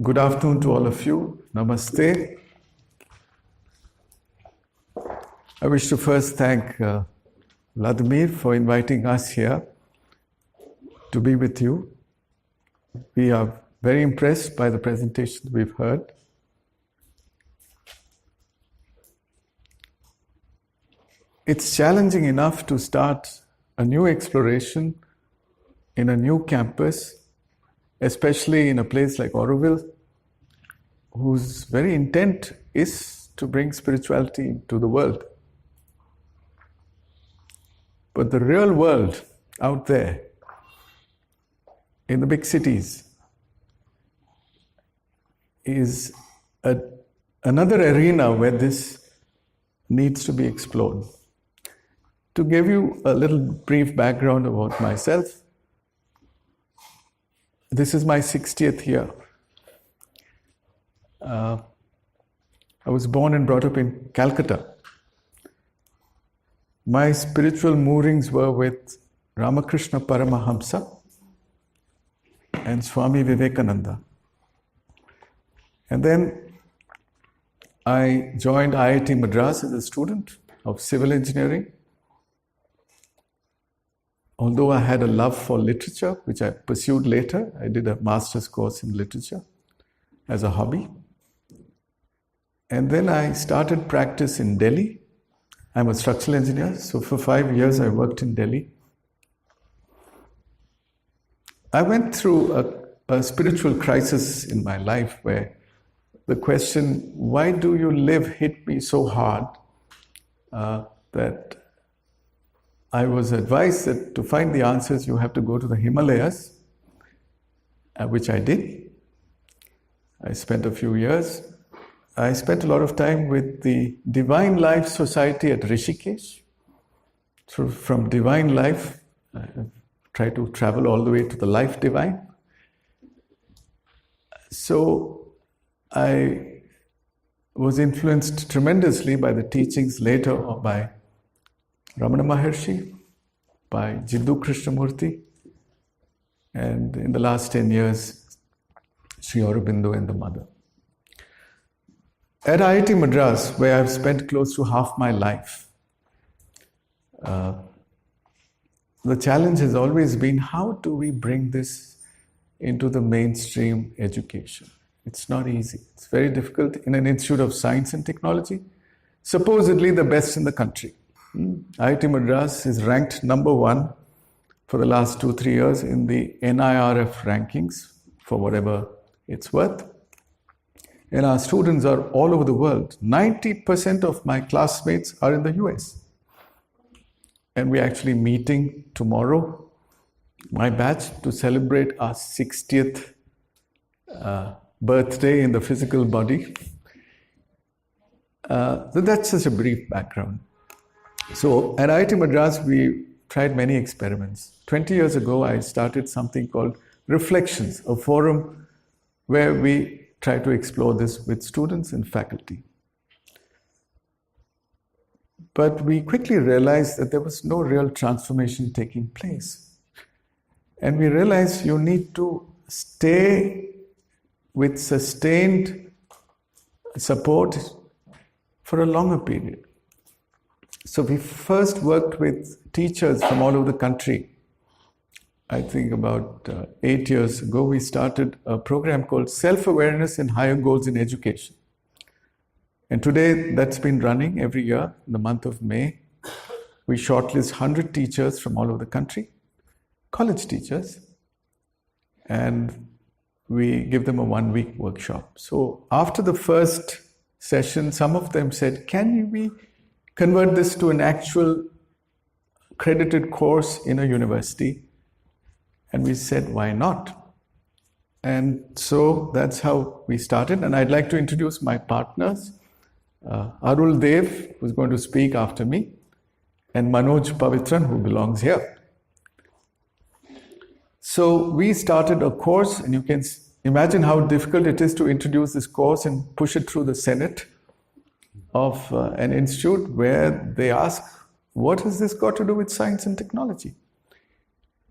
Good afternoon to all of you. Namaste. I wish to first thank Vladimir for inviting us here to be with you. We are very impressed by the presentation we've heard. It's challenging enough to start a new exploration in a new campus, especially in a place like Auroville, whose very intent is to bring spirituality to the world. But the real world out there, in the big cities, is another arena where this needs to be explored. To give you a little brief background about myself, this is my 60th year. I was born and brought up in Calcutta. My spiritual moorings were with Ramakrishna Paramahamsa and Swami Vivekananda. And then I joined IIT Madras as a student of civil engineering. Although I had a love for literature, which I pursued later, I did a master's course in literature as a hobby. And then I started practice in Delhi. I'm a structural engineer, so for 5 years I worked in Delhi. I went through a spiritual crisis in my life where the question, why do you live, hit me so hard that I was advised that to find the answers, you have to go to the Himalayas, which I did. I spent a few years. I spent a lot of time with the Divine Life Society at Rishikesh. So from Divine Life, I tried to travel all the way to the Life Divine. So I was influenced tremendously by the teachings later by Ramana Maharshi, by Jiddu Krishnamurti, and in the last 10 years, Sri Aurobindo and the Mother. At IIT Madras, where I've spent close to half my life, the challenge has always been, how do we bring this into the mainstream education? It's not easy. It's very difficult in an institute of science and technology, supposedly the best in the country. IIT Madras is ranked number 1 for the last 2-3 years in the NIRF rankings, for whatever it's worth. And our students are all over the world. 90% of my classmates are in the US. And we're actually meeting tomorrow, my batch, to celebrate our 60th birthday in the physical body. So that's just a brief background. So at IIT Madras, we tried many experiments. 20 years ago, I started something called Reflections, a forum where we try to explore this with students and faculty. But we quickly realized that there was no real transformation taking place. And we realized you need to stay with sustained support for a longer period. So we first worked with teachers from all over the country. I think about 8 years ago, we started a program called Self-Awareness and Higher Goals in Education. And today, that's been running every year in the month of May. We shortlist 100 teachers from all over the country, college teachers, and we give them a 1-week workshop. So after the first session, some of them said, can we convert this to an actual accredited course in a university? And we said, why not? And so that's how we started. And I'd like to introduce my partners, Arul Dev, who's going to speak after me, and Manoj Pavitran, who belongs here. So we started a course, and you can imagine how difficult it is to introduce this course and push it through the Senate of an institute where they ask, what has this got to do with science and technology?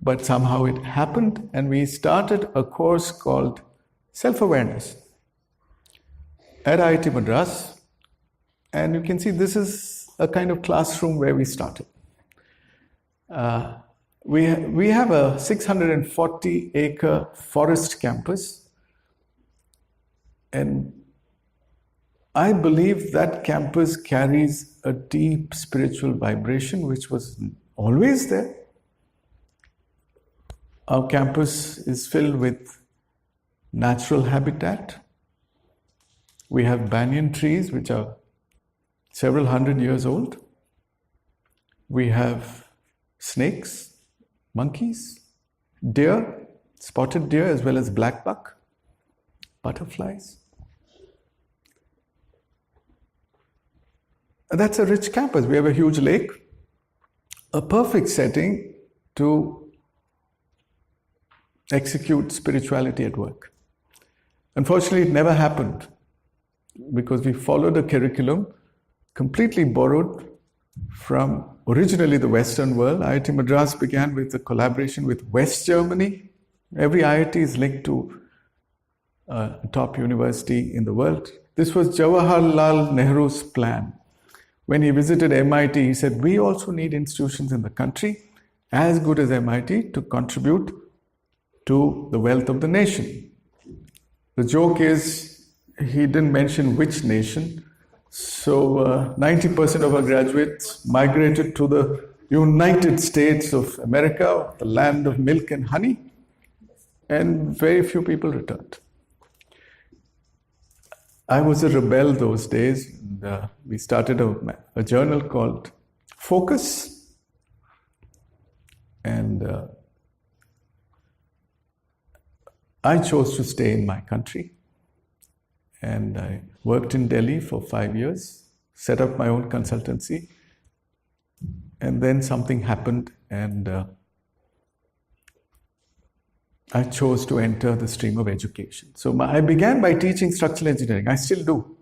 But somehow it happened, and we started a course called self-awareness at IIT Madras. And you can see this is a kind of classroom where we started. We have a 640-acre forest campus, and I believe that campus carries a deep spiritual vibration which was always there. Our campus is filled with natural habitat. We have banyan trees which are several hundred years old. We have snakes, monkeys, deer, spotted deer, as well as black buck, butterflies. And that's a rich campus. We have a huge lake, a perfect setting to execute spirituality at work. Unfortunately, it never happened because we followed a curriculum completely borrowed from originally the Western world. IIT Madras began with a collaboration with West Germany. Every IIT is linked to a top university in the world. This was Jawaharlal Nehru's plan. When he visited MIT, he said, we also need institutions in the country as good as MIT to contribute to the wealth of the nation. The joke is, he didn't mention which nation. So 90% of our graduates migrated to the United States of America, the land of milk and honey, and very few people returned. I was a rebel those days. And, we started a journal called Focus, and I chose to stay in my country. And I worked in Delhi for 5 years, set up my own consultancy, and then something happened, and I chose to enter the stream of education. So I began by teaching structural engineering. I still do.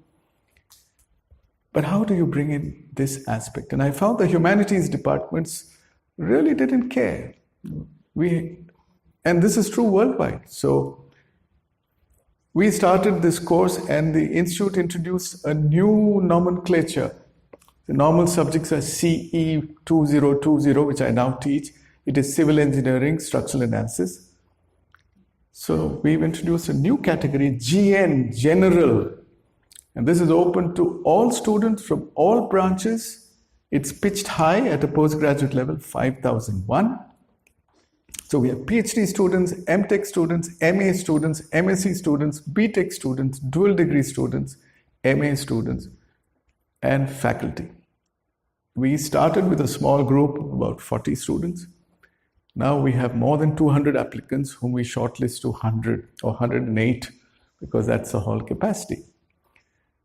But how do you bring in this aspect? And I found the humanities departments really didn't care. And this is true worldwide. So we started this course, and the institute introduced a new nomenclature. The normal subjects are CE 2020, which I now teach. It is Civil Engineering, Structural Analysis. So we've introduced a new category, GN, General. And this is open to all students from all branches. It's pitched high at a postgraduate level, 5001. So we have PhD students, MTech students, MA students, MSc students, BTech students, dual degree students, MA students, and faculty. We started with a small group of about 40 students. Now we have more than 200 applicants whom we shortlist to 100 or 108 because that's the hall capacity.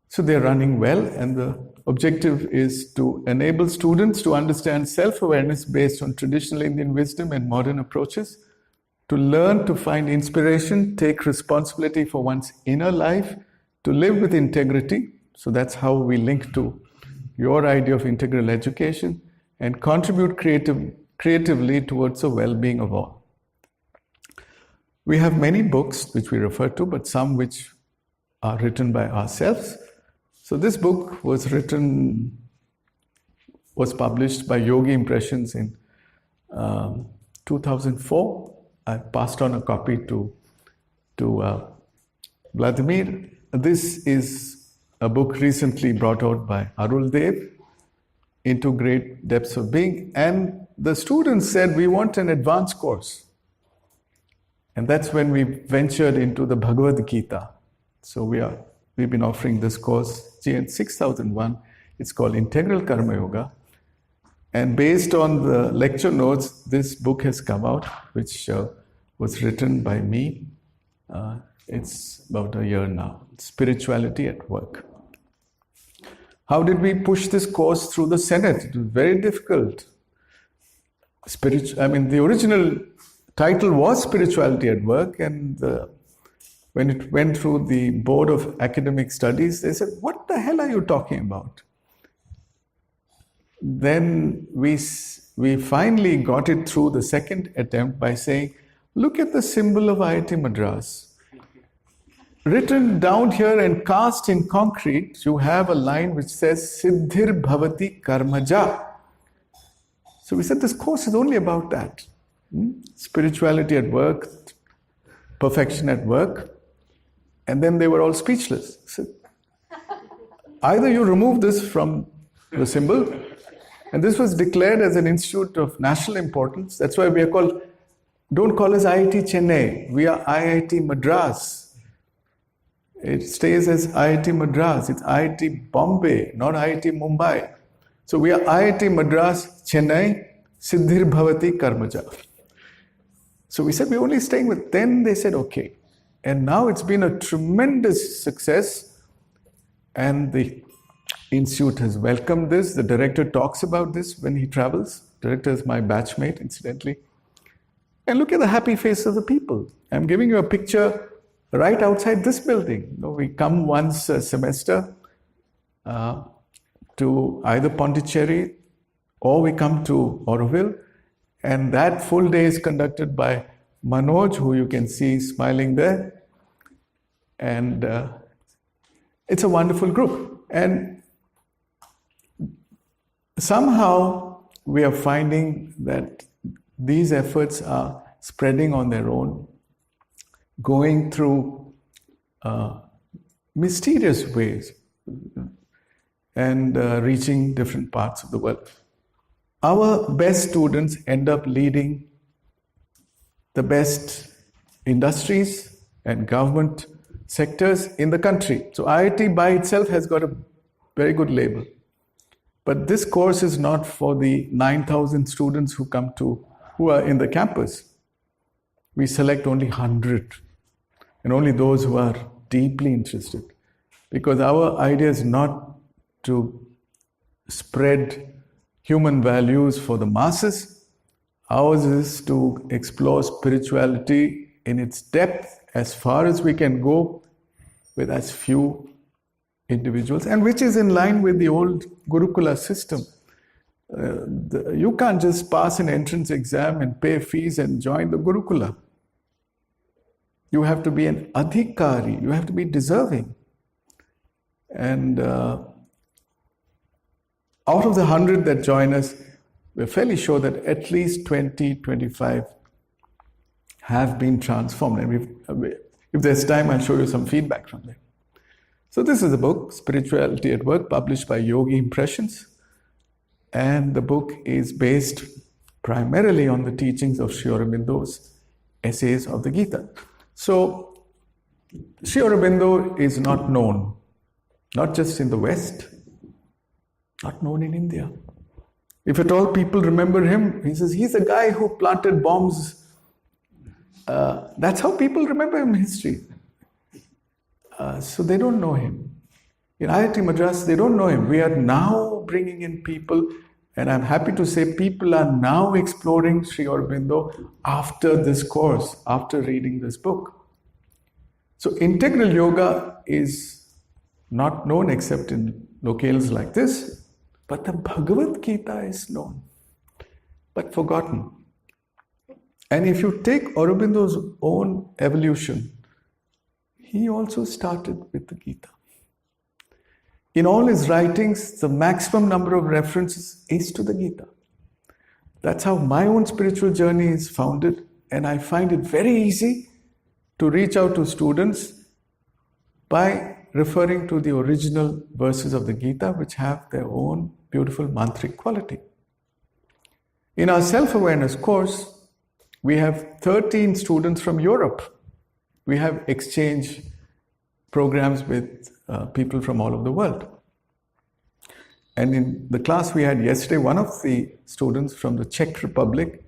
So they're running well, and the objective is to enable students to understand self-awareness based on traditional Indian wisdom and modern approaches, to learn to find inspiration, take responsibility for one's inner life, to live with integrity. So that's how we link to your idea of integral education, and contribute creatively towards the well-being of all. We have many books which we refer to, but some which are written by ourselves. So this book was published by Yogi Impressions in 2004. I passed on a copy to Vladimir. This is a book recently brought out by Arul Dev, Into Great Depths of Being. And the students said, we want an advanced course. And that's when we ventured into the Bhagavad Gita. So we've been offering this course, GN 6001. It's called Integral Karma Yoga. And based on the lecture notes, this book has come out, which was written by me. It's about a year now. Spirituality at Work. How did we push this course through the Senate? It was very difficult. The original title was Spirituality at Work, and when it went through the Board of Academic Studies, they said, what the hell are you talking about? Then we finally got it through the second attempt by saying, look at the symbol of IIT Madras. written down here and cast in concrete, you have a line which says Siddhir Bhavati Karmaja. So we said this course is only about that. Spirituality at work, perfection at work. And then they were all speechless. So either you remove this from the symbol, and this was declared as an institute of national importance. That's why we are called, don't call us IIT Chennai, we are IIT Madras. It stays as IIT Madras, it's IIT Bombay, not IIT Mumbai. So we are IIT Madras, Chennai, Siddhir Bhavati Karmaja. So we said we're only staying with, then they said okay. And now it's been a tremendous success, and the institute has welcomed this. The director talks about this when he travels. Director is my batchmate, incidentally. And look at the happy face of the people. I'm giving you a picture right outside this building. We come once a semester to either Pondicherry or we come to Auroville, and that full day is conducted by Manoj, who you can see smiling there. And it's a wonderful group. And somehow we are finding that these efforts are spreading on their own, going through mysterious ways and reaching different parts of the world. Our best students end up leading the best industries and government sectors in the country. So IIT by itself has got a very good label. But this course is not for the 9,000 students who are in the campus. We select only 100, and only those who are deeply interested. Because our idea is not to spread human values for the masses. Ours is to explore spirituality in its depth as far as we can go with as few individuals, and which is in line with the old Gurukula system. You can't just pass an entrance exam and pay fees and join the Gurukula. You have to be an adhikari, you have to be deserving. And out of the 100 that join us, we're fairly sure that at least 20, 25 have been transformed. And if there's time, I'll show you some feedback from them. So this is a book, Spirituality at Work, published by Yogi Impressions. And the book is based primarily on the teachings of Sri Aurobindo's essays of the Gita. So Sri Aurobindo is not known, not just in the West, not known in India. If at all people remember him, he says he's a guy who planted bombs. That's how people remember him in history. So they don't know him. In IIT Madras, they don't know him. We are now bringing in people, and I'm happy to say people are now exploring Sri Aurobindo after this course, after reading this book. So integral yoga is not known except in locales like this, but the Bhagavad Gita is known, but forgotten. And if you take Aurobindo's own evolution, he also started with the Gita. In all his writings, the maximum number of references is to the Gita. That's how my own spiritual journey is founded, and I find it very easy to reach out to students by referring to the original verses of the Gita, which have their own beautiful mantric quality. In our self-awareness course, we have 13 students from Europe. We have exchange programs with people from all over the world. And in the class we had yesterday, one of the students from the Czech Republic,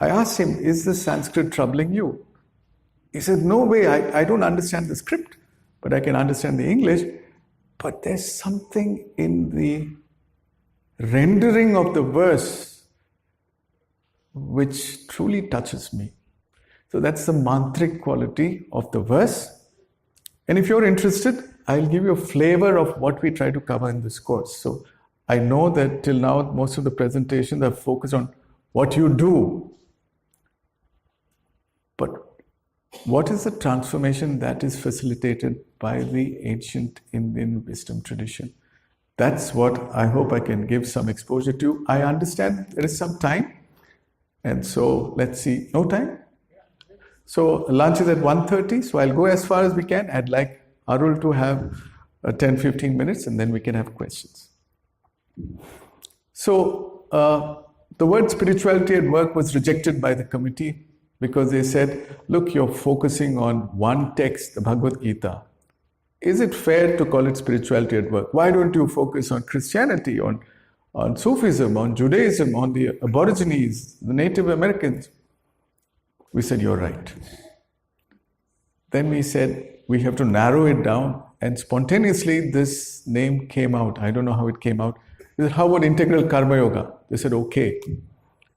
I asked him, is the Sanskrit troubling you? He said, no way, I don't understand the script, but I can understand the English. But there's something in the rendering of the verse which truly touches me. So that's the mantric quality of the verse. And if you're interested, I'll give you a flavor of what we try to cover in this course. So I know that till now, most of the presentations are focused on what you do. But what is the transformation that is facilitated by the ancient Indian wisdom tradition? That's what I hope I can give some exposure to. I understand there is some time, and so let's see. No time? So lunch is at 1:30, so I'll go as far as we can. I'd like Arul to have 10-15 minutes, and then we can have questions. So the word spirituality at work was rejected by the committee because they said, look, you're focusing on one text, the Bhagavad Gita. Is it fair to call it spirituality at work? Why don't you focus on Christianity, on Sufism, on Judaism, on the Aborigines, the Native Americans? We said, you're right. Then we said, we have to narrow it down, and spontaneously this name came out. I don't know how it came out. We said, how about integral karma yoga? They said, okay.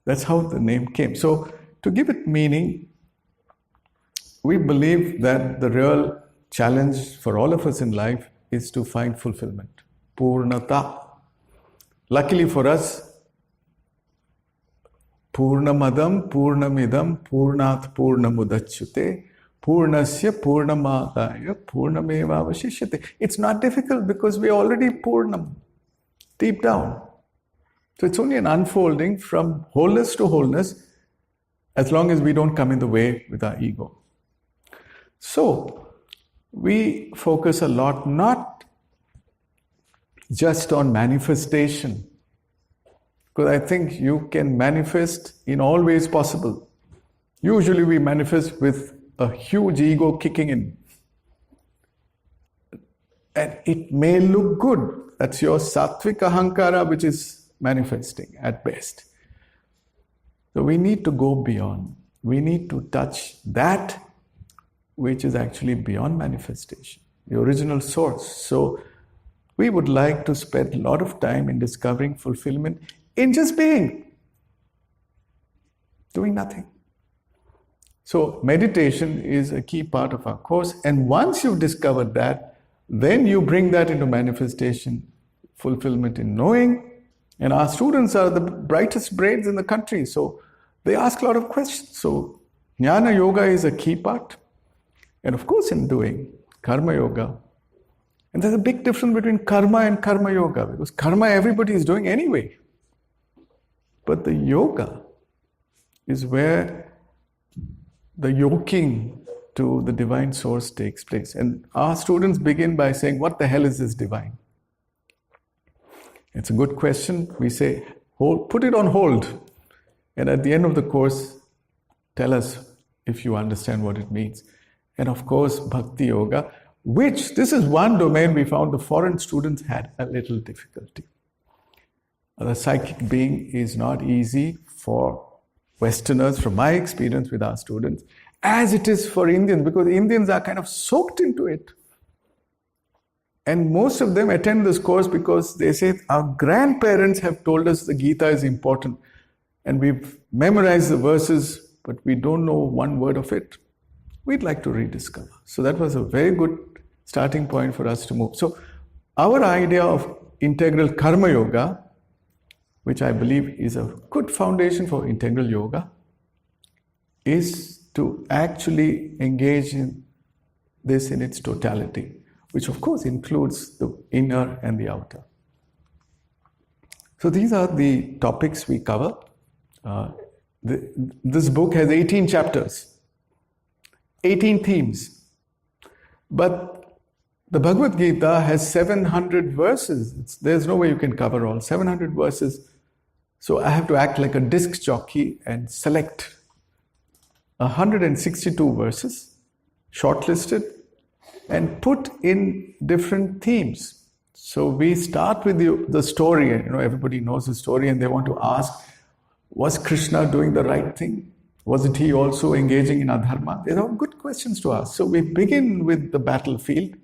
That's how the name came. So to give it meaning, we believe that the real challenge for all of us in life is to find fulfillment. Purnata. Luckily for us, Purnamadam, Purnamidam, Purnat Purnamudachyute, Purnasya Purnamadaya, Purnameva Vashishyate. It's not difficult because we're already Purnam, deep down. So it's only an unfolding from wholeness to wholeness, as long as we don't come in the way with our ego. So, we focus a lot not just on manifestation, because I think you can manifest in all ways possible. Usually we manifest with a huge ego kicking in. And it may look good. That's your sattvic ahankara which is manifesting at best. So we need to go beyond. We need to touch that which is actually beyond manifestation, the original source. So we would like to spend a lot of time in discovering fulfillment in just being, doing nothing. So meditation is a key part of our course, and once you've discovered that, then you bring that into manifestation, fulfillment in knowing. And our students are the brightest brains in the country, so they ask a lot of questions. So Jnana Yoga is a key part. And of course in doing Karma Yoga. And there's a big difference between Karma and Karma Yoga, because Karma everybody is doing anyway. But the Yoga is where the yoking to the divine source takes place. And our students begin by saying, what the hell is this divine? It's a good question. We say, put it on hold. And at the end of the course, tell us if you understand what it means. And of course, Bhakti Yoga, which this is one domain we found the foreign students had a little difficulty. The psychic being is not easy for Westerners, from my experience with our students, as it is for Indians, because Indians are kind of soaked into it. And most of them attend this course because they say, our grandparents have told us the Gita is important, and we've memorized the verses, but we don't know one word of it. We'd like to rediscover. So that was a very good starting point for us to move. So our idea of integral karma yoga, which I believe is a good foundation for integral yoga, is to actually engage in this in its totality, which of course includes the inner and the outer. So these are the topics we cover. This book has 18 chapters. 18 themes. But the Bhagavad Gita has 700 verses. There's no way you can cover all 700 verses. So I have to act like a disc jockey and select 162 verses, shortlisted, and put in different themes. So we start with the story, and everybody knows the story, and they want to ask, was Krishna doing the right thing? Wasn't he also engaging in adharma? These are good questions to ask. So we begin with the battlefield,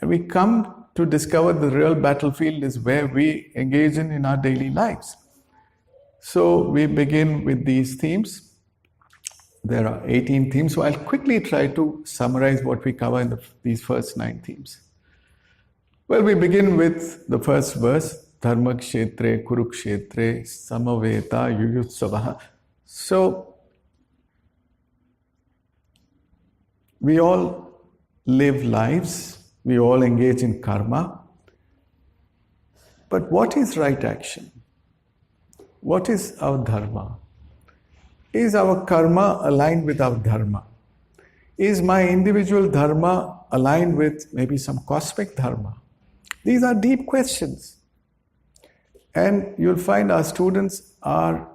and we come to discover the real battlefield is where we engage in our daily lives. So we begin with these themes. There are 18 themes, so I'll quickly try to summarize what we cover in these first 9 themes. Well, we begin with the first verse, Dharma Kshetre Kurukshetre Samaveta Yuyutsavaha. So we all live lives, we all engage in karma. But what is right action? What is our dharma? Is our karma aligned with our dharma? Is my individual dharma aligned with maybe some cosmic dharma? These are deep questions. And you'll find our students are,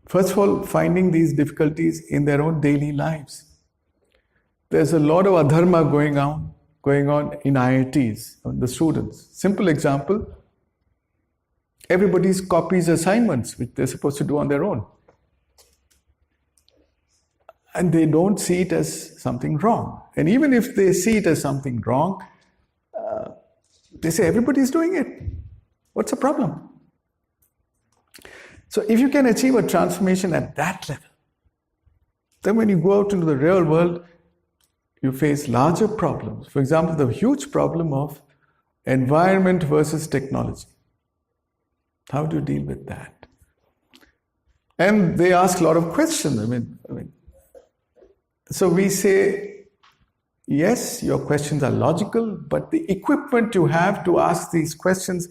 first of all, finding these difficulties in their own daily lives. There's a lot of adharma going on in IITs, the students. Simple example, everybody's copies assignments, which they're supposed to do on their own. And they don't see it as something wrong. And even if they see it as something wrong, they say, everybody's doing it. What's the problem? So if you can achieve a transformation at that level, then when you go out into the real world, you face larger problems. For example, the huge problem of environment versus technology. How do you deal with that? And they ask a lot of questions. So we say, yes, your questions are logical, but the equipment you have to ask these questions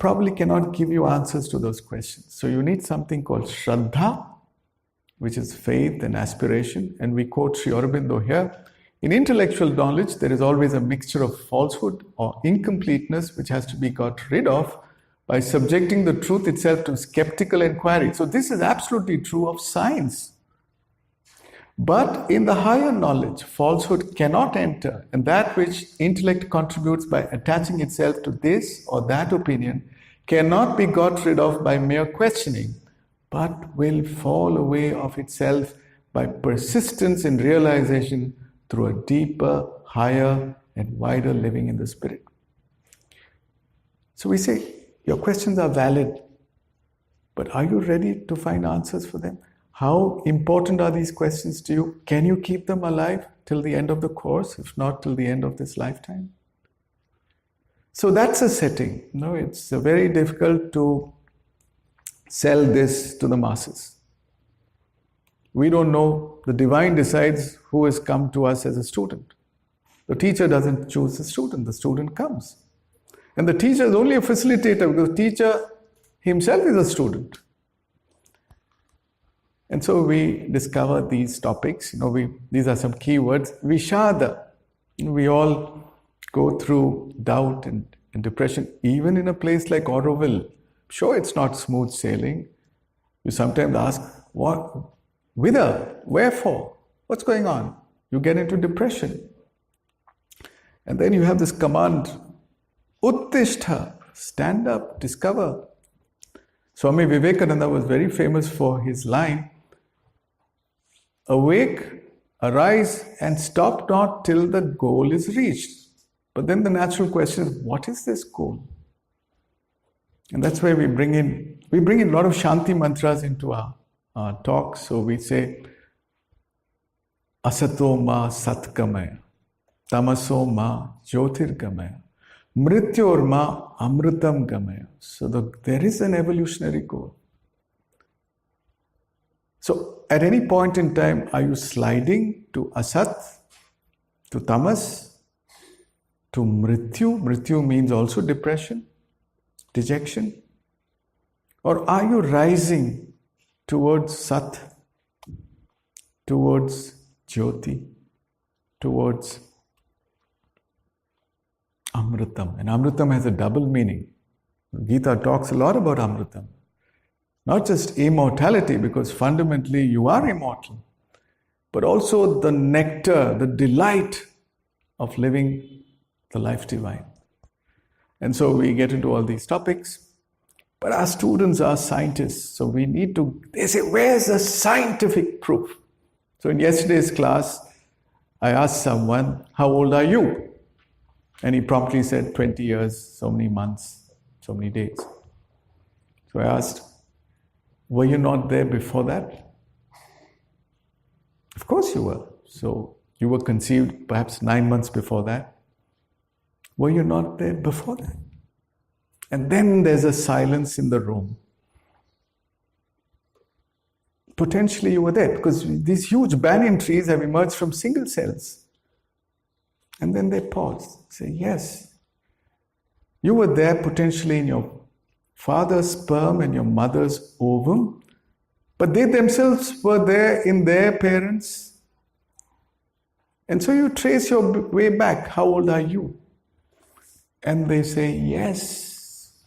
probably cannot give you answers to those questions. So you need something called Shraddha, which is faith and aspiration. And we quote Sri Aurobindo here. In intellectual knowledge, there is always a mixture of falsehood or incompleteness, which has to be got rid of by subjecting the truth itself to skeptical inquiry. So this is absolutely true of science. But in the higher knowledge, falsehood cannot enter, and that which intellect contributes by attaching itself to this or that opinion cannot be got rid of by mere questioning, but will fall away of itself by persistence in realization through a deeper, higher, and wider living in the spirit. So we say, your questions are valid, but are you ready to find answers for them? How important are these questions to you? Can you keep them alive till the end of the course, if not till the end of this lifetime? So that's a setting. No, it's very difficult to sell this to the masses. We don't know. The divine decides who has come to us as a student. The teacher doesn't choose the student comes. And the teacher is only a facilitator because the teacher himself is a student. And so we discover these topics. These are some key words. Vishada. We all go through doubt and depression, even in a place like Auroville. Sure, it's not smooth sailing. You sometimes ask, what? Whither? Wherefore? What's going on? You get into depression. And then you have this command, Uttishtha, stand up, discover. Swami Vivekananda was very famous for his line, awake, arise, and stop not till the goal is reached. But then the natural question is, what is this goal? And that's where we bring in a lot of Shanti mantras into our talks. So we say, Asato ma satkamaya, tamaso ma jyotirgamaya, mrityor ma amritam gamaya. So there is an evolutionary goal. So at any point in time, are you sliding to asat, to tamas, to mrityu? Mrityu means also depression, dejection. Or are you rising towards sat, towards jyoti, towards amritam? And amritam has a double meaning. Gita talks a lot about amritam. Not just immortality, because fundamentally you are immortal, but also the nectar, the delight of living the life divine. And so we get into all these topics, but our students are scientists, so they say, where's the scientific proof? So in yesterday's class, I asked someone, how old are you? And he promptly said, 20 years, so many months, so many days. So I asked, were you not there before that? Of course you were. So you were conceived perhaps 9 months before that. Were you not there before that? And then there's a silence in the room. potentially you were there, because these huge banyan trees have emerged from single cells. And then they pause, say, yes, you were there potentially in your father's sperm and your mother's ovum, but they themselves were there in their parents. And so you trace your way back. How old are you? And they say, yes,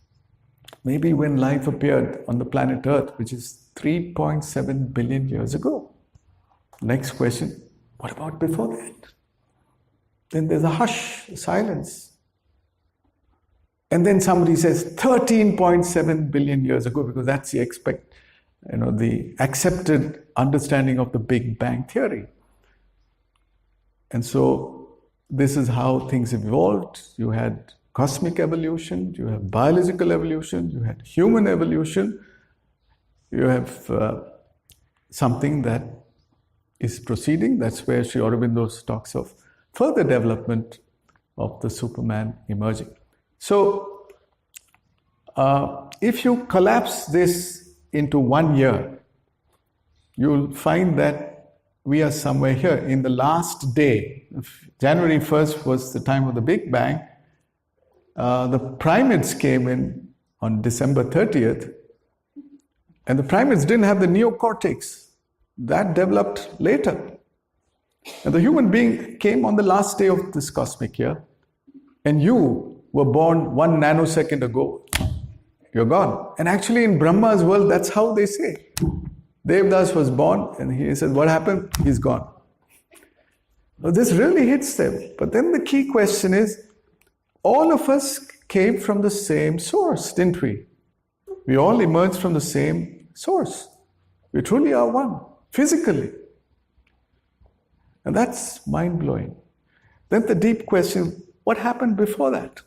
maybe when life appeared on the planet Earth, which is 3.7 billion years ago. Next question, what about before that? Then there's a hush, a silence. And then somebody says 13.7 billion years ago, because that's the the accepted understanding of the Big Bang theory. And so this is how things evolved. You had cosmic evolution, you have biological evolution, you had human evolution, you have something that is proceeding. That's where Sri Aurobindo talks of further development of the Superman emerging. So if you collapse this into 1 year, you'll find that we are somewhere here. In the last day, January 1st was the time of the Big Bang. The primates came in on December 30th, and the primates didn't have the neocortex. That developed later. And the human being came on the last day of this cosmic year, and you were born 1 nanosecond ago. You're gone. And actually in Brahma's world, that's how they say. Devdas was born, and he said, what happened? He's gone. Now, this really hits them. But then the key question is, all of us came from the same source, didn't we? We all emerged from the same source. We truly are one, physically. And that's mind-blowing. Then the deep question, what happened before that?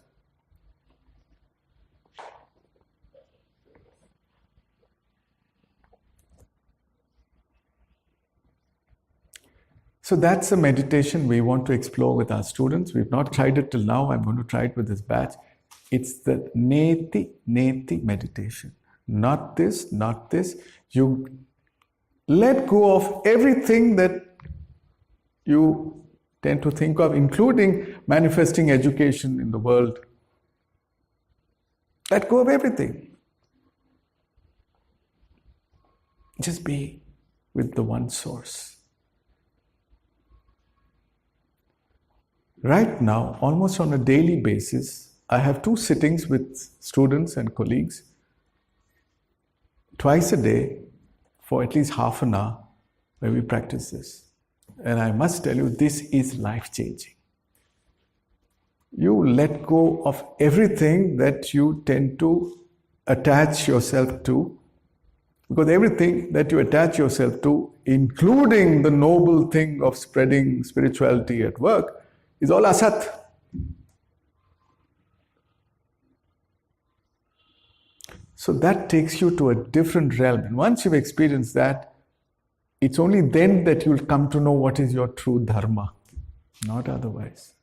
So that's a meditation we want to explore with our students. We've not tried it till now. I'm going to try it with this batch. It's the neti meditation. Not this, not this. You let go of everything that you tend to think of, including manifesting education in the world. Let go of everything. Just be with the one source. Right now, almost on a daily basis, I have 2 sittings with students and colleagues, twice a day for at least half an hour, where we practice this. And I must tell you, this is life-changing. You let go of everything that you tend to attach yourself to, because everything that you attach yourself to, including the noble thing of spreading spirituality at work, is all asat. So that takes you to a different realm. And once you've experienced that, it's only then that you'll come to know what is your true dharma, not otherwise.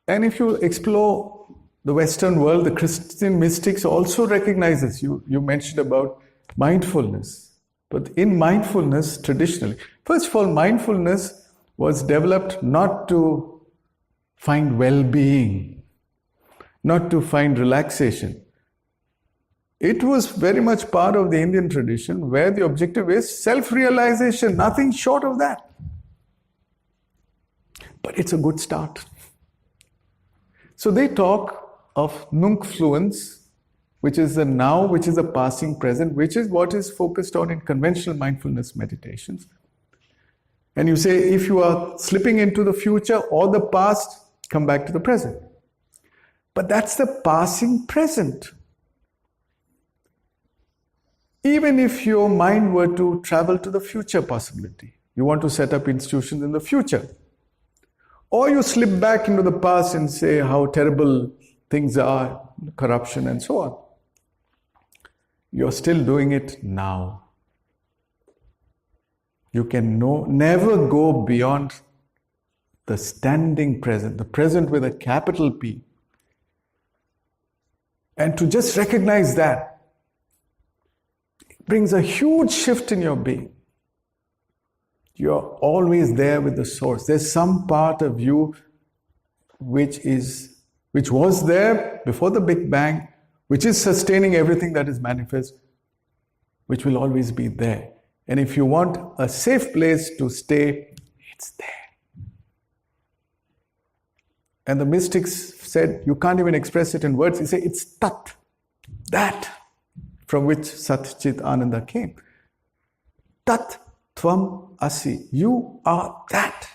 And if you explore the Western world, the Christian mystics also recognize this. You mentioned about mindfulness. But in mindfulness, traditionally, first of all, mindfulness was developed not to find well-being, not to find relaxation. It was very much part of the Indian tradition, where the objective is self-realization, nothing short of that. But it's a good start. So they talk of nunc fluens, which is the now, which is a passing present, which is what is focused on in conventional mindfulness meditations. And you say, if you are slipping into the future or the past, come back to the present. But that's the passing present. Even if your mind were to travel to the future possibility, you want to set up institutions in the future, or you slip back into the past and say how terrible things are, corruption and so on, you're still doing it now. You can never go beyond the standing present, the present with a capital P. And to just recognize that, brings a huge shift in your being. You're always there with the source. There's some part of you which was there before the Big Bang, which is sustaining everything that is manifest, which will always be there. And if you want a safe place to stay, it's there. And the mystics said, you can't even express it in words. They say it's Tat, that from which Sat Chit Ananda came. Tat Tvam Asi, you are that.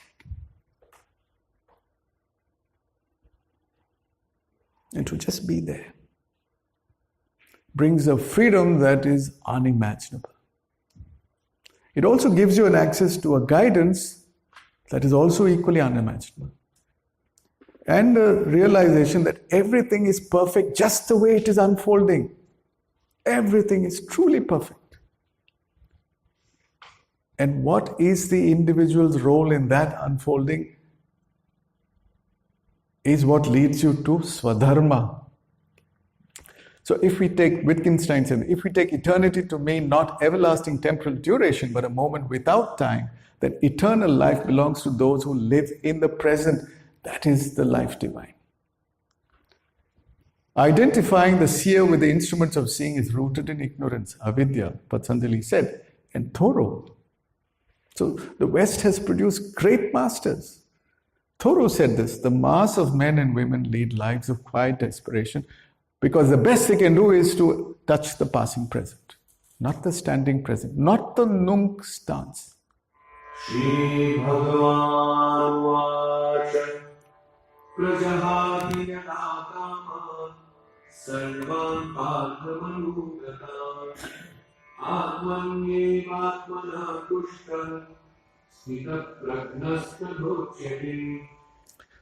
And to just be there brings a freedom that is unimaginable. It also gives you an access to a guidance that is also equally unimaginable. And a realization that everything is perfect just the way it is unfolding. Everything is truly perfect. And what is the individual's role in that unfolding is what leads you to Swadharma. So if we take, Wittgenstein said, if we take eternity to mean not everlasting temporal duration, but a moment without time, then eternal life belongs to those who live in the present. That is the life divine. Identifying the seer with the instruments of seeing is rooted in ignorance, avidya, Patanjali said, and Thoreau. So the West has produced great masters. Thoreau said this, the mass of men and women lead lives of quiet desperation because the best they can do is to touch the passing present, not the standing present, not the nunc stance. Shri Bhagavan Vacha Prajahati Yanakama Sarvan Padmamanugata Atmanye Atmana Kushtan Smita Pragnasta Bhukshati.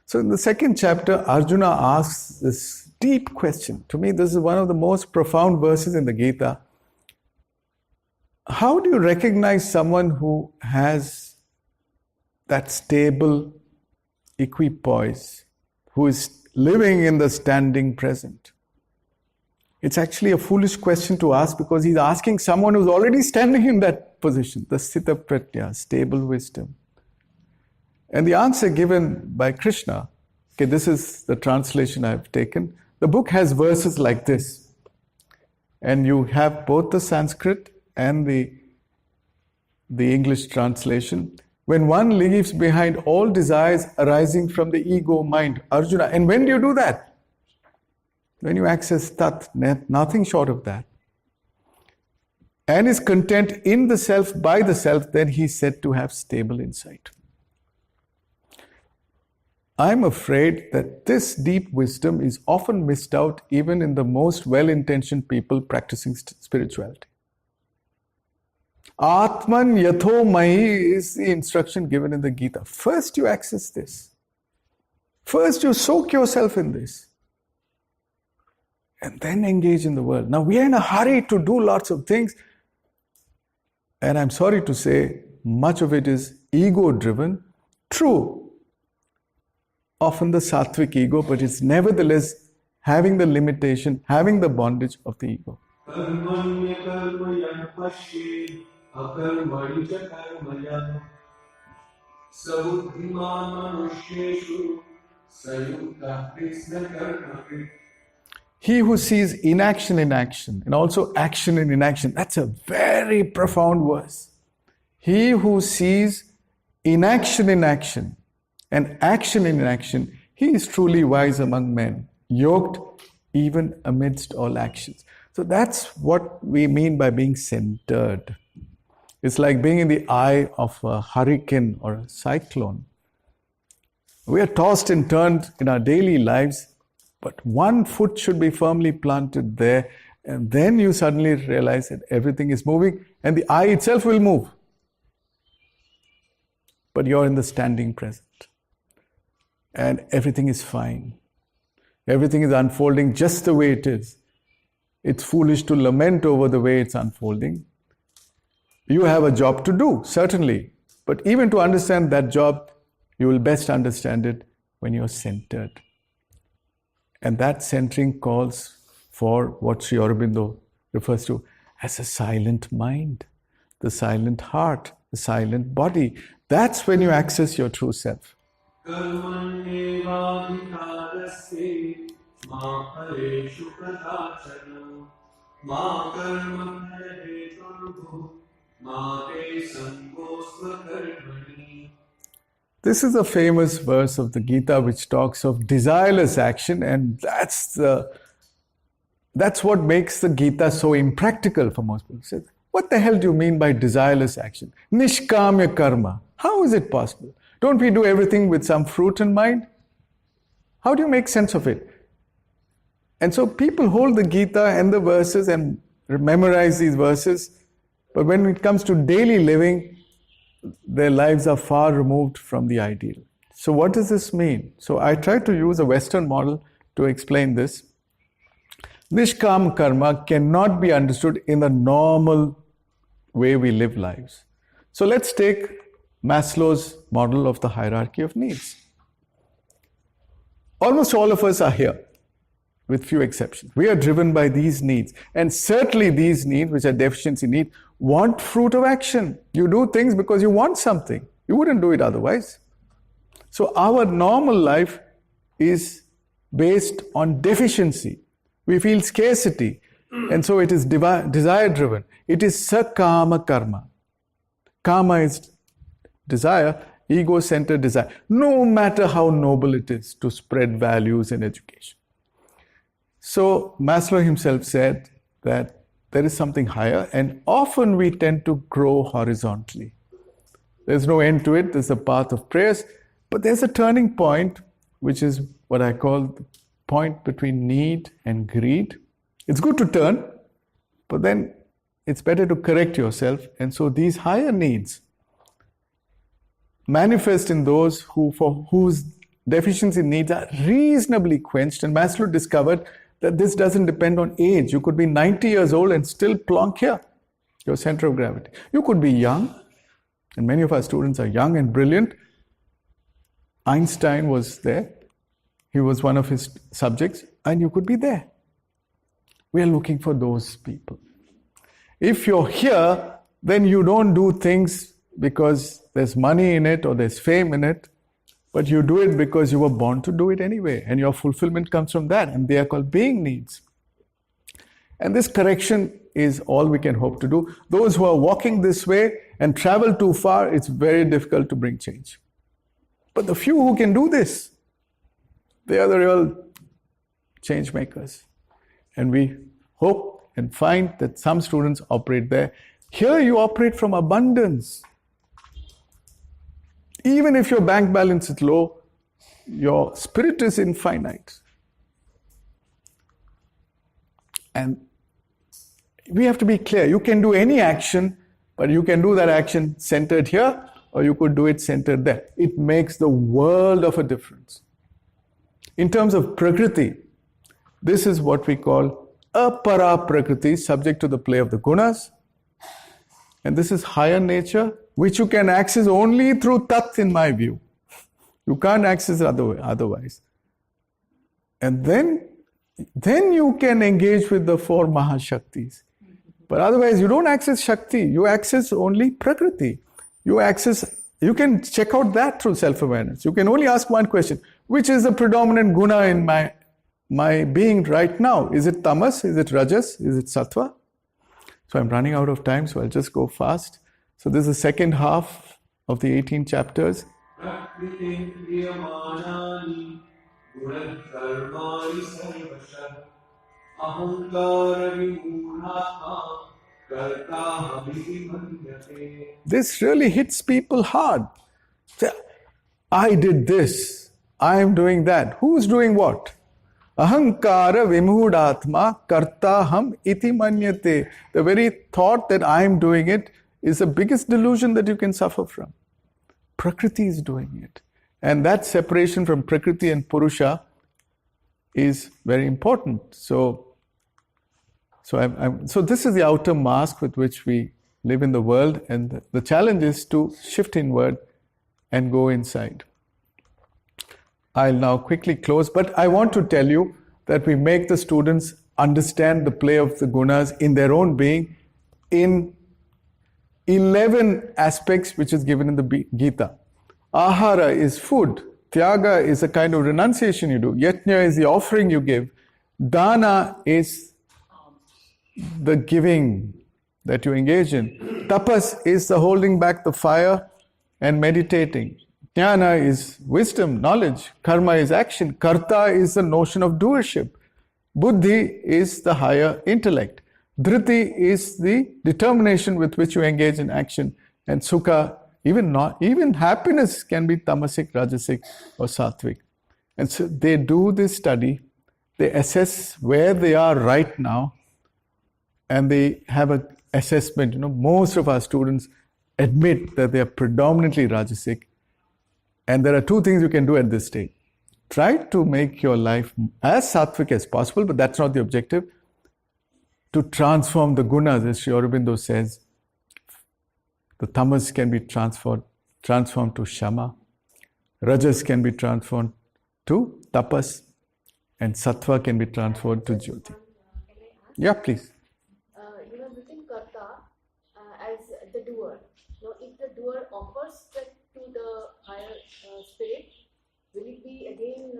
So in the second chapter, Arjuna asks this deep question. To me, this is one of the most profound verses in the Gita. How do you recognize someone who has that stable equipoise, who is living in the standing present? It's actually a foolish question to ask because he's asking someone who's already standing in that position, the Sthita Pratya, stable wisdom. And the answer given by Krishna, okay, this is the translation I've taken. The book has verses like this. And you have both the Sanskrit and the English translation. When one leaves behind all desires arising from the ego mind, Arjuna. And when do you do that? When you access Tat, nothing short of that. And is content in the self, by the self, then he is said to have stable insight. I'm afraid that this deep wisdom is often missed out even in the most well-intentioned people practicing spirituality. Atman yatho mahi is the instruction given in the Gita. First you access this. First you soak yourself in this. And then engage in the world. Now we are in a hurry to do lots of things. And I'm sorry to say, much of it is ego-driven. True. Often the sattvic ego, but it's nevertheless having the limitation, having the bondage of the ego. He who sees inaction in action and also action in inaction, that's a very profound verse. He who sees inaction in action and action in inaction, he is truly wise among men, yoked even amidst all actions. So that's what we mean by being centered. It's like being in the eye of a hurricane or a cyclone. We are tossed and turned in our daily lives, but one foot should be firmly planted there, and then you suddenly realize that everything is moving and the eye itself will move. But you're in the standing present. And everything is fine. Everything is unfolding just the way it is. It's foolish to lament over the way it's unfolding. You have a job to do, certainly. But even to understand that job, you will best understand it when you're centered. And that centering calls for what Sri Aurobindo refers to as a silent mind, the silent heart, the silent body. That's when you access your true self. This is a famous verse of the Gita which talks of desireless action, and that's what makes the Gita so impractical for most people. Say, what the hell do you mean by desireless action? Nishkamya karma. How is it possible? Don't we do everything with some fruit in mind? How do you make sense of it? And so people hold the Gita and the verses and memorize these verses, but when it comes to daily living, their lives are far removed from the ideal. So what does this mean? So I try to use a Western model to explain this. Nishkam karma cannot be understood in the normal way we live lives. So let's take Maslow's model of the hierarchy of needs. Almost all of us are here, with few exceptions. We are driven by these needs. And certainly these needs, which are deficiency needs, want fruit of action. You do things because you want something. You wouldn't do it otherwise. So our normal life is based on deficiency. We feel scarcity. And so it is desire driven. It is sakama karma. Kama is desire, ego-centered desire. No matter how noble it is to spread values in education. So Maslow himself said that there is something higher, and often we tend to grow horizontally. There's no end to it. There's a path of prayers, but there's a turning point, which is what I call the point between need and greed. It's good to turn, but then it's better to correct yourself. And so these higher needs manifest in those for whose deficiency needs are reasonably quenched. And Maslow discovered that this doesn't depend on age. You could be 90 years old and still plonk here, your center of gravity. You could be young, and many of our students are young and brilliant. Einstein was there. He was one of his subjects, and you could be there. We are looking for those people. If you're here, then you don't do things because there's money in it or there's fame in it, but you do it because you were born to do it anyway, and your fulfillment comes from that, and they are called being needs. And this correction is all we can hope to do. Those who are walking this way and travel too far, it's very difficult to bring change. But the few who can do this, they are the real change makers. And we hope and find that some students operate there. Here you operate from abundance. Even if your bank balance is low, your spirit is infinite. And we have to be clear. You can do any action, but you can do that action centered here, or you could do it centered there. It makes the world of a difference. In terms of Prakriti, this is what we call apara Prakriti, subject to the play of the gunas. And this is higher nature, which you can access only through Tat, in my view. You can't access it otherwise. And then you can engage with the four Mahashaktis. But otherwise, you don't access Shakti. You access only Prakriti. You can check out that through self-awareness. You can only ask one question. Which is the predominant guna in my being right now? Is it tamas? Is it rajas? Is it sattva? So I'm running out of time, so I'll just go fast. So this is the second half of the 18 chapters. This really hits people hard. I did this. I am doing that. Who's doing what? Ahankara vimhudatma kartaham iti manyate. The very thought that I am doing it is the biggest delusion that you can suffer from. Prakriti is doing it. And that separation from Prakriti and Purusha is very important. So this is the outer mask with which we live in the world, and the challenge is to shift inward and go inside. I'll now quickly close, but I want to tell you that we make the students understand the play of the gunas in their own being in 11 aspects which is given in the Gita. Ahara is food. Tyaga is a kind of renunciation you do. Yajna is the offering you give. Dana is the giving that you engage in. Tapas is the holding back the fire and meditating. Jnana is wisdom, knowledge. Karma is action. Karta is the notion of doership. Buddhi is the higher intellect. Dhriti is the determination with which you engage in action. And sukha, even happiness can be tamasic, rajasic or sattvic. And so they do this study, they assess where they are right now, and they have an assessment. Most of our students admit that they are predominantly rajasic. And there are two things you can do at this stage. Try to make your life as sattvic as possible, but that's not the objective. To transform the gunas, as Sri Aurobindo says, the tamas can be transformed to shama, rajas can be transformed to tapas, and sattva can be transformed to jyoti. Yeah, please. Within karta as the doer. If the doer offers that to the higher spirit, will it be again?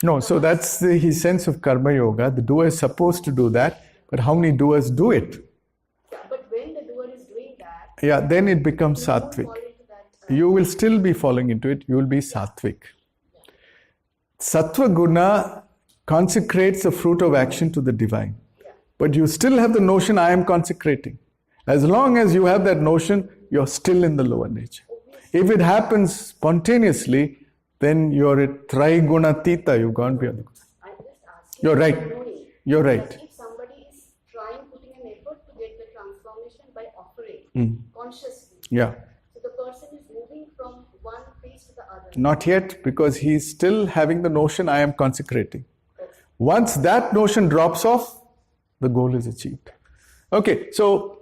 No, so that's his sense of karma yoga. The doer is supposed to do that, but how many doers do it? Yeah, but when the doer is doing that, then it becomes sattvic. You will still be falling into it. You will be sattvic. Sattva guna consecrates the fruit of action to the divine. But you still have the notion, I am consecrating. As long as you have that notion, you're still in the lower nature. If it happens spontaneously, then you're a trigunatita, you've gone beyond the guna. I'm just asking. You're right. You're right. If somebody is putting an effort to get the transformation by offering consciously, so the person is moving from one phase to the other. Not yet, because he's still having the notion, I am consecrating. Once that notion drops off, the goal is achieved. Okay, so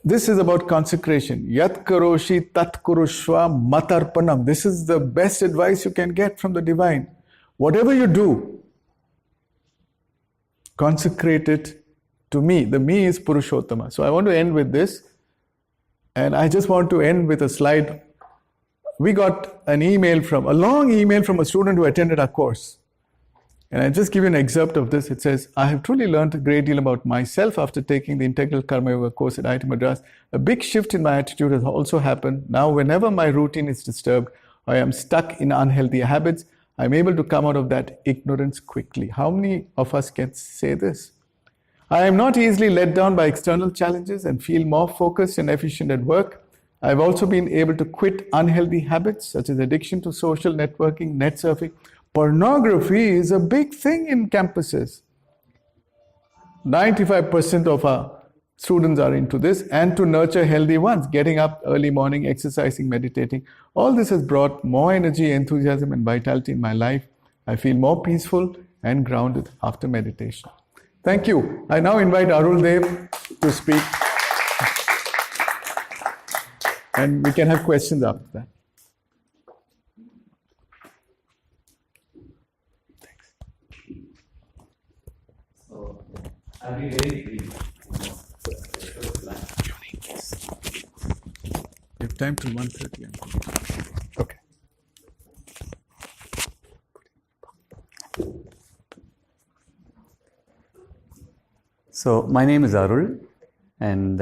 this is about consecration. Yat karoshi tat kurushva matarpanam. This is the best advice you can get from the divine. Whatever you do, consecrate it to me. The me is Purushottama. So I want to end with this. And I just want to end with a slide. We got a long email from a student who attended our course. And I'll just give you an excerpt of this. It says, I have truly learned a great deal about myself after taking the Integral Karma Yoga course at IIT Madras. A big shift in my attitude has also happened. Now, whenever my routine is disturbed, or I am stuck in unhealthy habits, I'm able to come out of that ignorance quickly. How many of us can say this? I am not easily let down by external challenges and feel more focused and efficient at work. I've also been able to quit unhealthy habits such as addiction to social networking, net surfing. Pornography is a big thing in campuses. 95% of our students are into this, and to nurture healthy ones, getting up early morning, exercising, meditating. All this has brought more energy, enthusiasm, and vitality in my life. I feel more peaceful and grounded after meditation. Thank you. I now invite Arul Dev to speak. And we can have questions after that. I'll be very brief. You have time till 1:30. Okay. So my name is Arul, and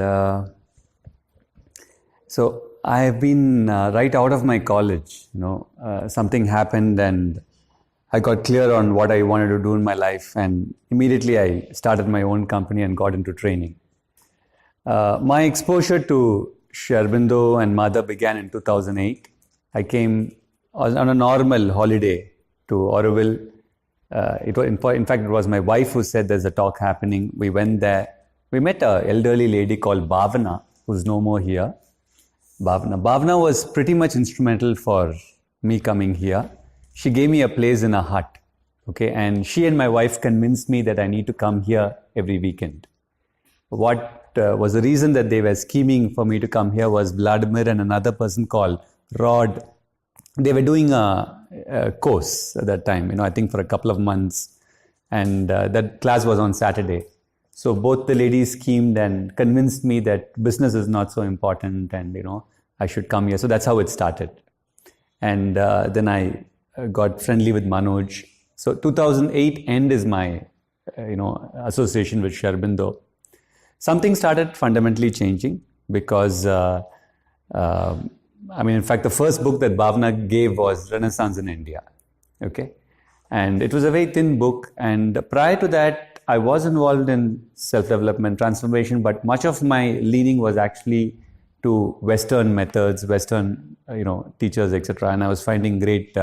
so I have been right out of my college. Something happened, and I got clear on what I wanted to do in my life, and immediately I started my own company and got into training. My exposure to Sri Aurobindo and Mother began in 2008. I came on a normal holiday to Auroville. In fact, it was my wife who said there's a talk happening. We went there. We met an elderly lady called Bhavana, who's no more here. Bhavana was pretty much instrumental for me coming here. She gave me a place in a hut, okay, and she and my wife convinced me that I need to come here every weekend. What was the reason that they were scheming for me to come here was Vladimir and another person called Rod. They were doing a course at that time, I think for a couple of months, and that class was on Saturday. So both the ladies schemed and convinced me that business is not so important and, I should come here. So that's how it started. And then I got friendly with Manoj. So 2008 end is my, association with Sri Aurobindo. Something started fundamentally changing because, in fact, the first book that Bhavna gave was Renaissance in India. Okay. And it was a very thin book. And prior to that, I was involved in self-development, transformation, but much of my leaning was actually to Western methods, Western, teachers, etc. And I was finding great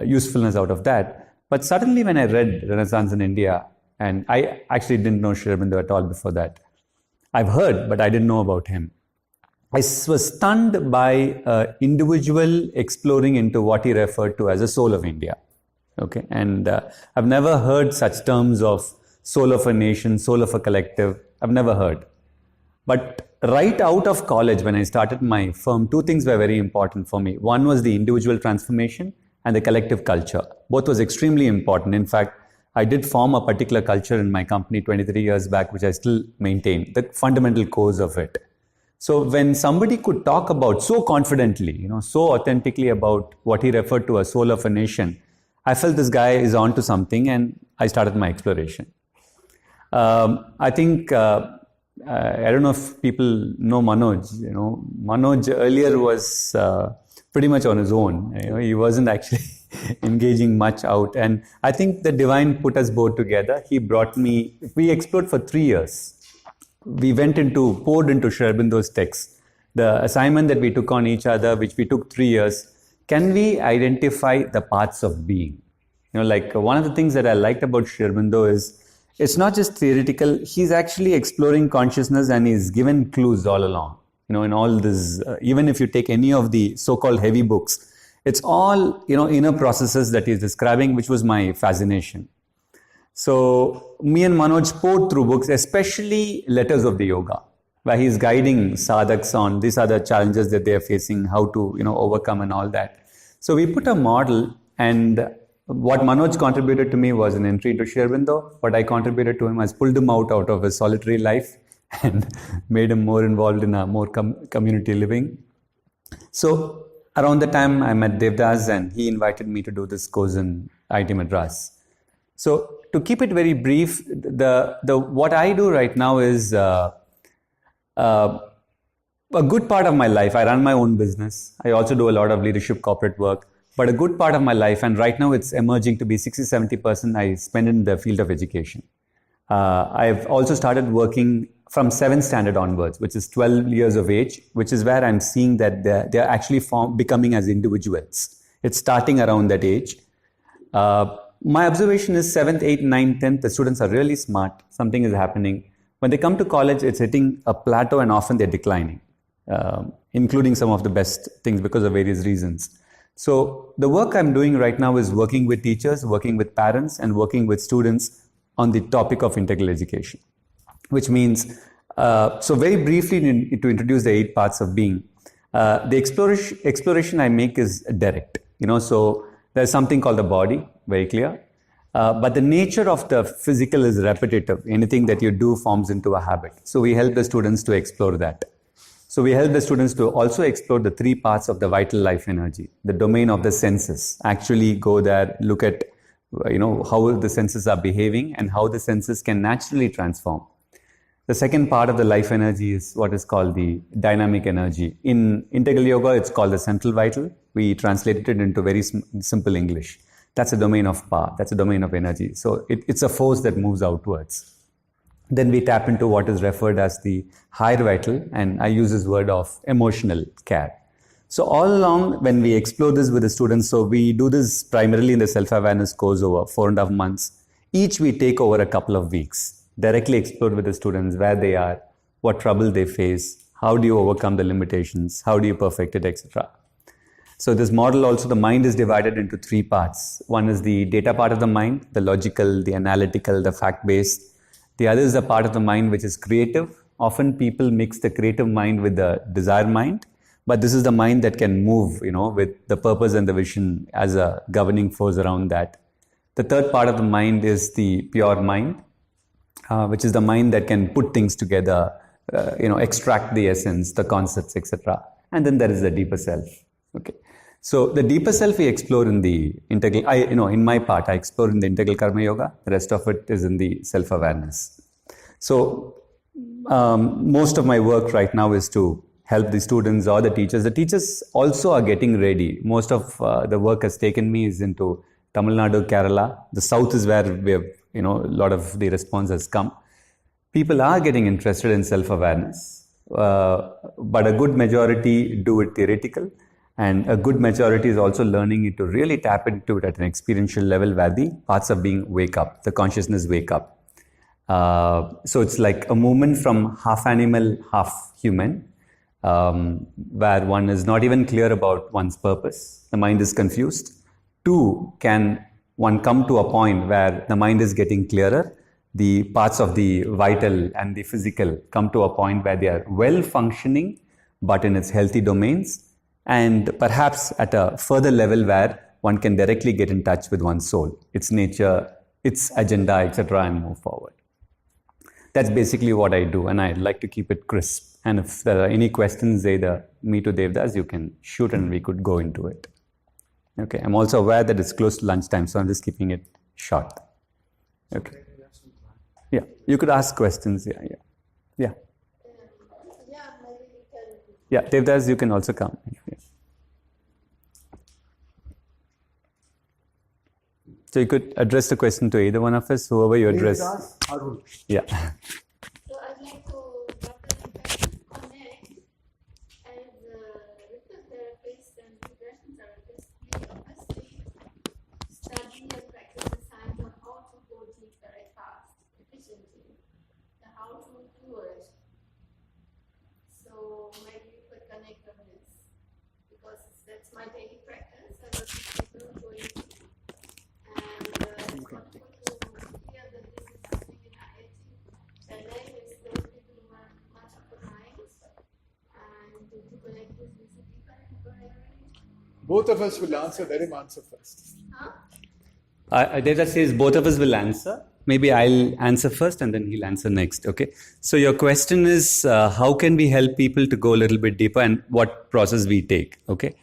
usefulness out of that. But suddenly when I read Renaissance in India, and I actually didn't know Sri Aurobindo at all before that. I've heard, but I didn't know about him. I was stunned by an individual exploring into what he referred to as a soul of India. Okay, and I've never heard such terms of soul of a nation, soul of a collective. I've never heard. But right out of college, when I started my firm, two things were very important for me. One was the individual transformation and the collective culture. Both was extremely important. In fact, I did form a particular culture in my company 23 years back, which I still maintain, the fundamental cores of it. So when somebody could talk about so confidently, so authentically about what he referred to as soul of a nation, I felt this guy is onto something, and I started my exploration. I think, I don't know if people know Manoj. Manoj earlier was pretty much on his own. He wasn't actually engaging much out. And I think the divine put us both together. He brought me, we explored for 3 years. We poured into Sri Aurobindo's texts. The assignment that we took on each other, which we took 3 years, can we identify the paths of being? One of the things that I liked about Sri Aurobindo is, it's not just theoretical, he's actually exploring consciousness and he's given clues all along. In all this, even if you take any of the so-called heavy books, it's all, inner processes that he's describing, which was my fascination. So me and Manoj poured through books, especially Letters of the Yoga, where he's guiding sadhaks on these are the challenges that they are facing, how to, overcome and all that. So we put a model, and what Manoj contributed to me was an entry into Sri Aurobindo. What I contributed to him was pulled him out of his solitary life and made him more involved in a more community living. So around the time I met Devdas, and he invited me to do this course in IIT Madras. So to keep it very brief, the what I do right now is a good part of my life. I run my own business. I also do a lot of leadership corporate work. But a good part of my life, and right now it's emerging to be 60-70%, I spend in the field of education. I've also started working from 7th standard onwards, which is 12 years of age, which is where I'm seeing that they're actually becoming as individuals. It's starting around that age. My observation is 7th, 8th, 9th, 10th, the students are really smart. Something is happening. When they come to college, it's hitting a plateau, and often they're declining, including some of the best things because of various reasons. So the work I'm doing right now is working with teachers, working with parents, and working with students on the topic of integral education, which means, so very briefly to introduce the 8 parts of being, the exploration I make is direct, so there's something called the body, very clear, but the nature of the physical is repetitive. Anything that you do forms into a habit. So we help the students to explore that. So we help the students to also explore the 3 parts of the vital life energy, the domain of the senses. Actually go there, look at how the senses are behaving and how the senses can naturally transform. The second part of the life energy is what is called the dynamic energy. In integral yoga, it's called the central vital. We translated it into very simple English. That's a domain of power. That's a domain of energy. So it's a force that moves outwards. Then we tap into what is referred as the higher vital, and I use this word of emotional care. So all along, when we explore this with the students, so we do this primarily in the self-awareness course over 4.5 months. Each we take over a couple of weeks, directly explore with the students where they are, what trouble they face, how do you overcome the limitations, how do you perfect it, etc. So this model also, the mind is divided into 3 parts. One is the data part of the mind, the logical, the analytical, the fact-based. The other is the part of the mind which is creative. Often people mix the creative mind with the desire mind, but this is the mind that can move, with the purpose and the vision as a governing force around that. The third part of the mind is the pure mind. which is the mind that can put things together, extract the essence, the concepts, etc. And then there is the deeper self. Okay. So the deeper self we explore in the integral, in my part, I explore in the integral karma yoga. The rest of it is in the self-awareness. So most of my work right now is to help the students or the teachers. The teachers also are getting ready. Most of the work has taken me is into Tamil Nadu, Kerala. The south is where we have, a lot of the response has come. People are getting interested in self-awareness, but a good majority do it theoretical, and a good majority is also learning it to really tap into it at an experiential level where the parts of being wake up, the consciousness wake up. So it's like a movement from half animal, half human, where one is not even clear about one's purpose. The mind is confused. Two, can one come to a point where the mind is getting clearer? The parts of the vital and the physical come to a point where they are well functioning, but in its healthy domains, and perhaps at a further level where one can directly get in touch with one's soul, its nature, its agenda, etc., and move forward. That's basically what I do, and I'd like to keep it crisp. And if there are any questions, either me to Devdas, you can shoot and we could go into it. Okay, I'm also aware that it's close to lunchtime, so I'm just keeping it short. Okay. Yeah, you could ask questions. Yeah. Yeah, maybe we can. Yeah, Devdas, you can also come. Yeah. So you could address the question to either one of us, whoever you address. Yeah. So I'd like to connect as rhythm therapist and regression therapist. We obviously study and practice the science of how to go deep very fast, efficiently, and how to do it. So maybe we could connect on this, because that's my daily practice. I work with people going deep. And it's wonderful to hear that this is happening in IIT. Is those people who are much of the mind, and to connect this with the deeper area. Both of us will answer. Let him answer first. Devdas says both of us will answer. Maybe I'll answer first and then he'll answer next. Okay. So your question is, how can we help people to go a little bit deeper, and what process we take? Okay.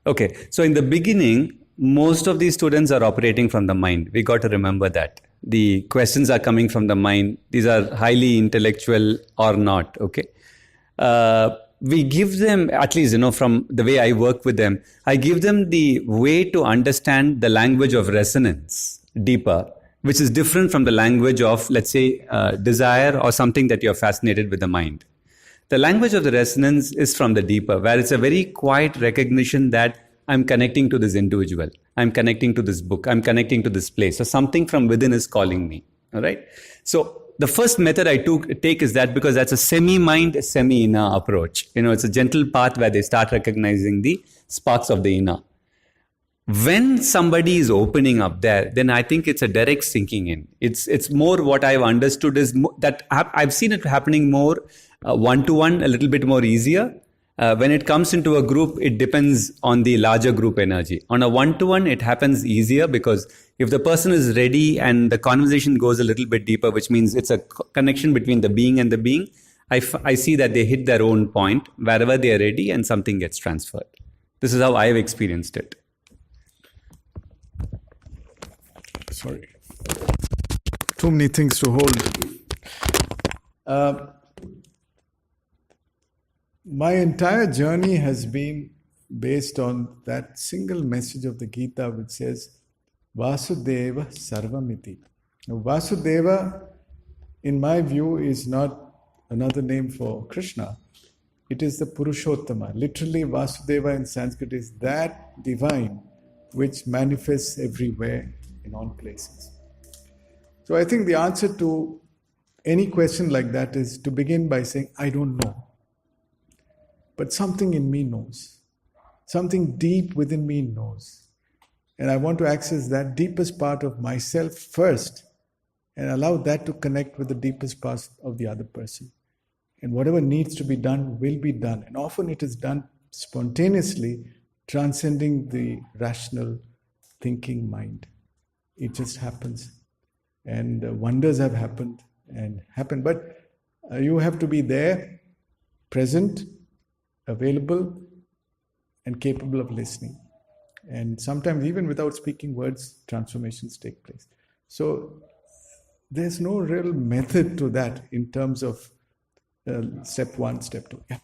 Okay, so in the beginning, most of these students are operating from the mind. We got to remember that. The questions are coming from the mind. These are highly intellectual or not, okay? We give them, at least, from the way I work with them, I give them the way to understand the language of resonance deeper, which is different from the language of, let's say, desire or something that you're fascinated with the mind. The language of the resonance is from the deeper, where it's a very quiet recognition that I'm connecting to this individual, I'm connecting to this book, I'm connecting to this place. So something from within is calling me. All right. So the first method I take is that, because that's a semi-mind, semi-inner approach. It's a gentle path where they start recognizing the sparks of the inner. When somebody is opening up there, then I think it's a direct sinking in. It's more what I've understood is that I've seen it happening more one-to-one, a little bit more easier. When it comes into a group, it depends on the larger group energy. On a one-to-one, it happens easier, because if the person is ready and the conversation goes a little bit deeper, which means it's a connection between the being and the being, I see that they hit their own point wherever they are ready and something gets transferred. This is how I've experienced it. Sorry. Too many things to hold. My entire journey has been based on that single message of the Gita which says, Vasudeva Sarvamiti. Now, Vasudeva, in my view, is not another name for Krishna. It is the Purushottama. Literally, Vasudeva in Sanskrit is that divine which manifests everywhere in all places. So I think the answer to any question like that is to begin by saying, I don't know. But something in me knows. Something deep within me knows. And I want to access that deepest part of myself first and allow that to connect with the deepest part of the other person. And whatever needs to be done will be done. And often it is done spontaneously, transcending the rational thinking mind. It just happens. and wonders have happened. But you have to be there, present, available, and capable of listening. And sometimes even without speaking words, transformations take place. So there's no real method to that in terms of step 1, step 2. Yeah.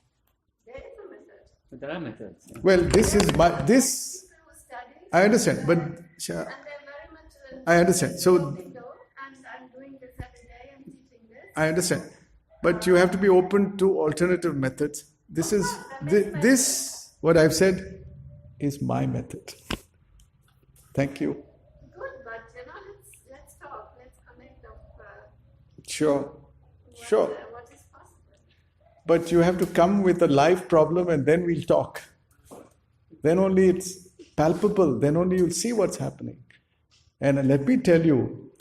There is a method. But there are methods. Yeah. Well, this is this. People who study, I understand, but and they're very much I understand. So and I'm doing this every day, I'm teaching this. I understand, but you have to be open to alternative methods. This is this. What I've said is my method. Thank you. Good, but let's talk. Let's connect of Sure. what is possible. But you have to come with a live problem and then we'll talk. Then only it's palpable. Then only you'll see what's happening. And let me tell you,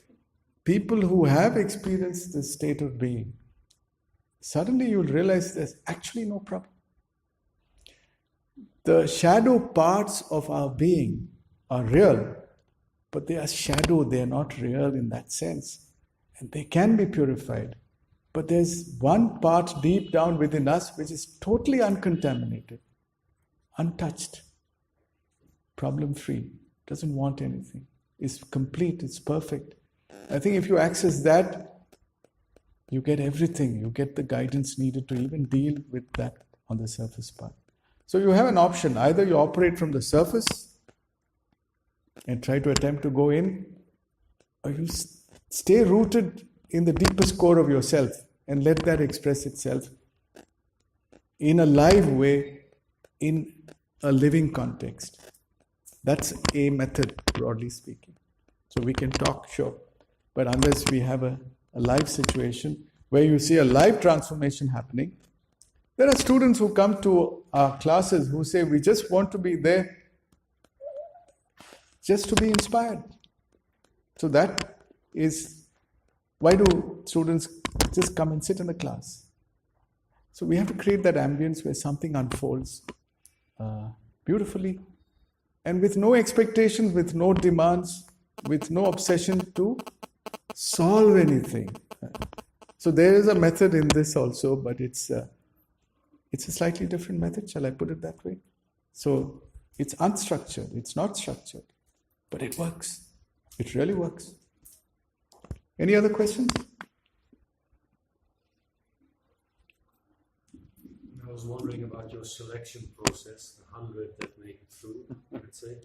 people who have experienced this state of being, suddenly you'll realize there's actually no problem. The shadow parts of our being are real, but they are shadow, they are not real in that sense. And they can be purified. But there's one part deep down within us which is totally uncontaminated, untouched, problem-free, doesn't want anything, is complete, it's perfect. I think if you access that, you get everything. You get the guidance needed to even deal with that on the surface part. So you have an option. Either you operate from the surface and try to attempt to go in, or you stay rooted in the deepest core of yourself and let that express itself in a live way, in a living context. That's a method, broadly speaking. So we can talk, sure. But unless we have a live situation where you see a live transformation happening, there are students who come to our classes who say, we just want to be there just to be inspired. So that is, why do students just come and sit in the class? So we have to create that ambience where something unfolds beautifully and with no expectations, with no demands, with no obsession to solve anything. So there is a method in this also, but it's a slightly different method, shall I put it that way? So it's unstructured, it's not structured, but it works. It really works. Any other questions? I was wondering about your selection process, the 100 that make it through, let's say.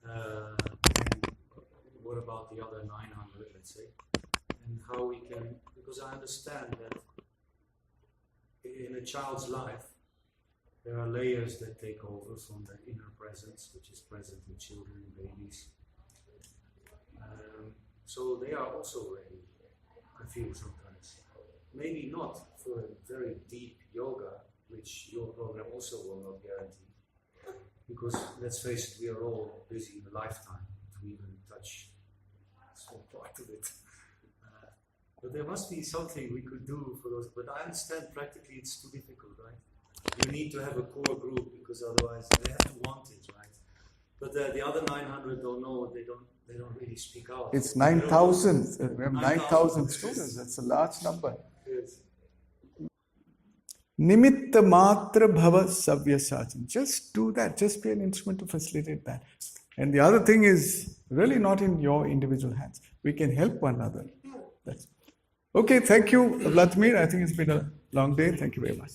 And what about the other 900, let's say? And how we can, because I understand that in a child's life, there are layers that take over from the inner presence, which is present in children and babies. So they are also already confused sometimes. Maybe not for a very deep yoga, which your program also will not guarantee. Because let's face it, we are all busy in a lifetime to even touch a small part of it. But there must be something we could do for those. But I understand practically it's too difficult, right? You need to have a core group because otherwise they have to want it, right? But the other 900 don't know. They don't really speak out. It's 9,000. We have 9,000 students. That's a large number. Yes. Nimitta matra bhava savyasachan. Just do that. Just be an instrument to facilitate that. And the other thing is really not in your individual hands. We can help one another. That's okay. Thank you, Vladimir. I think it's been a long day. Thank you very much.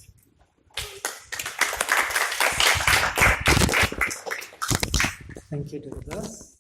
Thank you, Devdas.